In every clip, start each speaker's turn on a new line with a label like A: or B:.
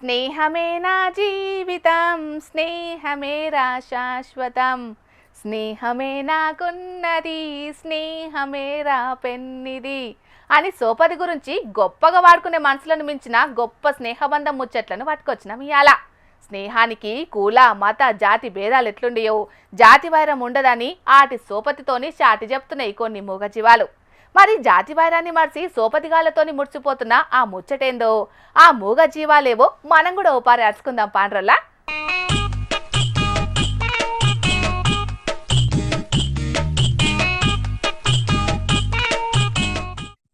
A: స్నేహమే నా జీవితం స్నేహమేరా శాశ్వతం స్నేహమే నాకున్నది స్నేహమేరా పెన్నిది అని సోపతి గురించి గొప్పగా వాడుకునే మనసులను మించిన గొప్ప స్నేహబంధం ముచ్చట్లను పట్టుకొచ్చినాం ఇయాల. స్నేహానికి కుల మత జాతి భేదాలు ఎట్లుండియో జాతి వైరం ఉండదని ఆటి సోపతితోని చాటి చెప్తున్నాయి కొన్ని మూగజీవాలు. మరి జాతి వైరాన్ని మర్చి సోపతిగాలతోని ముడిచిపోతున్న ఆ ముచ్చటేందో ఆ మూగ జీవాలేవో మనం కూడా ఓపారి అరుచుకుందాం పాండ్రల్లా.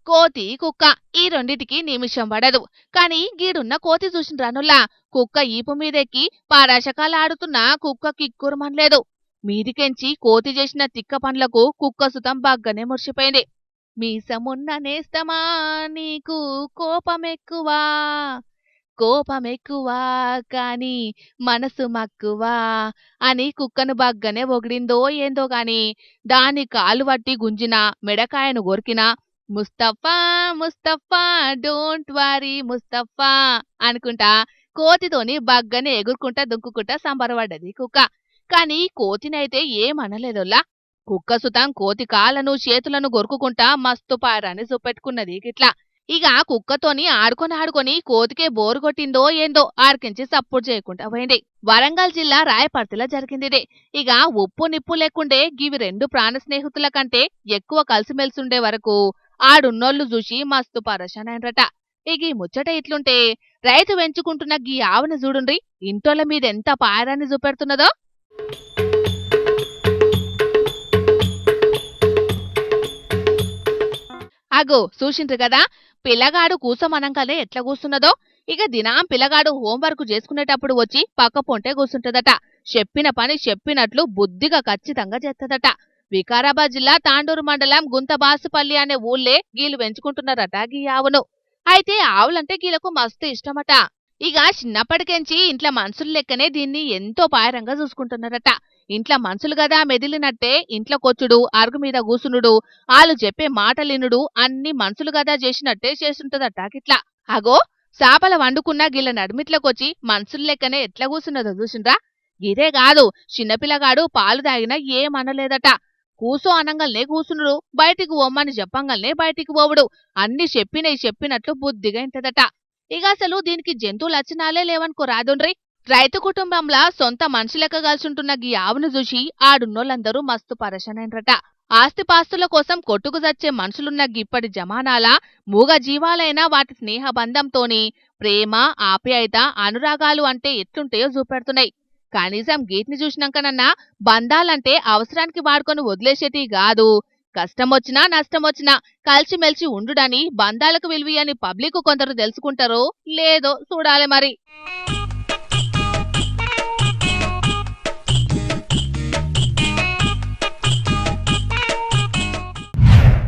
A: కోతి కుక్క ఈ రెండిటికి నిమిషం పడదు. కాని గీడున్న కోతి చూసిన రానుల్లా కుక్క ఈపు మీదెక్కి పారాశకాలాడుతున్న కుక్క కిక్కురుమనలేదు. మీదికెంచి కోతి చేసిన తిక్క పనులకు కుక్క సుతం బాగ్గానే మురిసిపోయింది. మీసమున్న నేస్తమా నీకు కోపమెక్కువా కోపమెక్కువా కాని మనసు మక్కువా అని కుక్కను బాగ్గానే ఒగిడిందో ఏందో గాని దాని కాలు వట్టి గుంజిన మెడకాయను గొరికినా ముస్తఫా ముస్తఫా డోంట్ వారీ ముస్తఫా అనుకుంటా కోతితోని బగ్గనే ఎగురుకుంటా దుంకుకుంటా సంబరపడ్డది కుక్క. కాని కోతినైతే ఏమనలేదోల్లా. కుక్క సుతం కోతి కాళ్ళను చేతులను గొరుకుకుంటా మస్తు పారాన్ని చూపెట్టుకున్నది గిట్లా. ఇక కుక్కతోని ఆడుకొని కోతికే బోరు కొట్టిందో ఏందో ఆడికించి సపోర్ట్ చేయకుండా పోయింది. వరంగల్ జిల్లా రాయపర్తిలో జరిగిందిదే. ఇక ఉప్పు నిప్పు లేకుండే గివి రెండు ప్రాణ స్నేహితుల కంటే ఎక్కువ కలిసిమెలిసుండే వరకు ఆడున్నోళ్లు చూసి మస్తు పరశానైనరట. ఇక ఈ ముచ్చట ఇట్లుంటే రైతు పెంచుకుంటున్న గీ ఆవును చూడుండ్రి ఇంటోళ్ళ మీదెంత పారాన్ని చూపెడుతున్నదో. అగో చూసిండ్రు కదా పిల్లగాడు కూసమనంగానే ఎట్లా కూస్తున్నదో. ఇక దినాం పిల్లగాడు హోంవర్క్ చేసుకునేటప్పుడు వచ్చి పక్క పొంటే కూసుంటదట. చెప్పిన పని చెప్పినట్లు బుద్ధిగా ఖచ్చితంగా చేస్తదట. వికారాబాద్ జిల్లా తాండూరు మండలం గుంతబాసుపల్లి అనే ఊళ్ళే గీలు పెంచుకుంటున్నారట గీ ఆవును. అయితే ఆవులంటే గీలకు మస్తు ఇష్టమట. ఇక చిన్నప్పటికెంచి ఇంట్లో మనుషులు లెక్కనే దీన్ని ఎంతో పాయరంగా చూసుకుంటున్నారట. ఇంట్లో మనుషులు గదా మెదిలినట్టే ఇంట్లో కొచ్చుడు అరుగు మీద కూసునుడు ఆళ్ళు చెప్పే మాటలినుడు అన్ని మనుషులు గదా చేసినట్టే చేస్తుంటదట గిట్లా. అగో సాపల వండుకున్న గిళ్ళ నడిమిట్లకొచ్చి మనుషులు లెక్కనే ఎట్లా కూసున్నదో చూసిండ్రా. ఇదే కాదు చిన్నపిల్లగాడు పాలు తాగినా ఏమనలేదట. కూసో అనంగల్నే కూసునుడు బయటికి పోమ్మని చెప్పంగల్నే బయటికి పోవుడు అన్ని చెప్పినట్లు బుద్ధిగా ఇంటదట. ఇక అసలు దీనికి జంతువు లక్షణాలే లేవనుకో రాదుండ్రి. రైతు కుటుంబంలా సొంత మనిషి లెక్క కలిసుంటున్న గీ ఆవును చూసి ఆడున్నోళ్ళందరూ మస్తు పరశనైనరట. ఆస్తిపాస్తుల కోసం కొట్టుకు చచ్చే మనుషులున్న గిప్పటి జమానాల మూగ జీవాలైన వాటి స్నేహ బంధంతోని ప్రేమ ఆప్యాయత అనురాగాలు అంటే ఎట్లుంటాయో చూపెడుతున్నాయి. కనీసం గీటిని చూసినాకనన్నా బంధాలంటే అవసరానికి వాడుకొని వదిలేసేటి కాదు, కష్టమొచ్చినా నష్టమొచ్చినా కలిసిమెలిసి ఉండుడని బంధాలకు విలువి అని పబ్లిక్ కొందరు తెలుసుకుంటారో లేదో చూడాలి మరి.